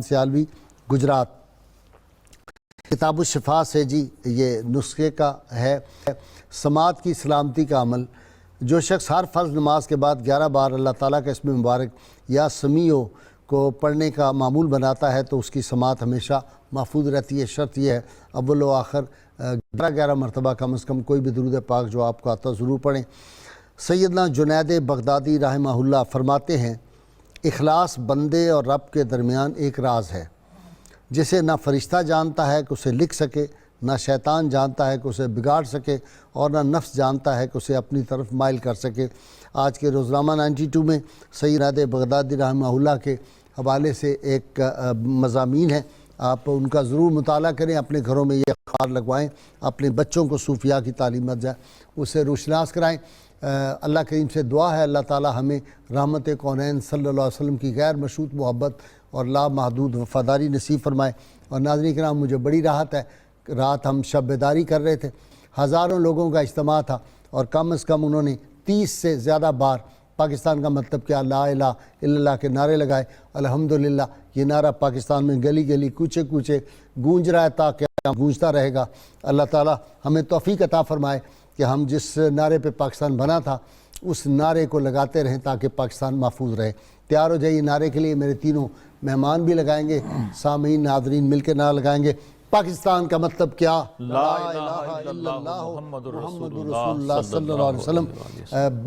سیالوی گجرات۔ کتاب الشفا سے جی یہ نسخے کا ہے، سماعت کی سلامتی کا عمل۔ جو شخص ہر فرض نماز کے بعد 11 بار اللہ تعالیٰ کا اسم مبارک یا سمیع کو پڑھنے کا معمول بناتا ہے تو اس کی سماعت ہمیشہ محفوظ رہتی ہے۔ شرط یہ ہے اول و آخر 11 مرتبہ کم از کم کوئی بھی درود پاک جو آپ کو آتا ضرور پڑھیں۔ سیدنا جنید بغدادی رحمہ اللہ فرماتے ہیں، اخلاص بندے اور رب کے درمیان ایک راز ہے جسے نہ فرشتہ جانتا ہے کہ اسے لکھ سکے، نہ شیطان جانتا ہے کہ اسے بگاڑ سکے، اور نہ نفس جانتا ہے کہ اسے اپنی طرف مائل کر سکے۔ آج کے روزنامہ 92 میں سید جنید بغدادی رحمہ اللہ کے حوالے سے ایک مضامین ہے، آپ ان کا ضرور مطالعہ کریں، اپنے گھروں میں یہ اخبار لگوائیں، اپنے بچوں کو صوفیاء کی تعلیمات جائیں، اسے روشناس کرائیں۔ اللہ کریم سے دعا ہے اللہ تعالی ہمیں رحمت کونین صلی اللہ علیہ وسلم کی غیر مشروط محبت اور لامحدود وفاداری نصیب فرمائے۔ اور ناظرین کرام، مجھے بڑی راحت ہے، رات ہم شب بیداری کر رہے تھے، ہزاروں لوگوں کا اجتماع تھا اور کم از کم انہوں نے 30 سے زیادہ بار پاکستان کا مطلب کیا لا الہ الا اللہ کے نعرے لگائے۔ الحمدللہ یہ نعرہ پاکستان میں گلی گلی کوچے کوچے گونج رہا ہے، تاکہ گونجتا رہے گا۔ اللہ تعالی ہمیں توفیق عطا فرمائے کہ ہم جس نعرے پہ پاکستان بنا تھا اس نعرے کو لگاتے رہیں تاکہ پاکستان محفوظ رہے۔ تیار ہو جائیے نعرے کے لیے، میرے تینوں مہمان بھی لگائیں گے، سامعین ناظرین مل کے نعرہ لگائیں گے۔ پاکستان کا مطلب کیا؟ لا الہ الا اللہ محمد رسول اللہ صلی اللہ علیہ وسلم۔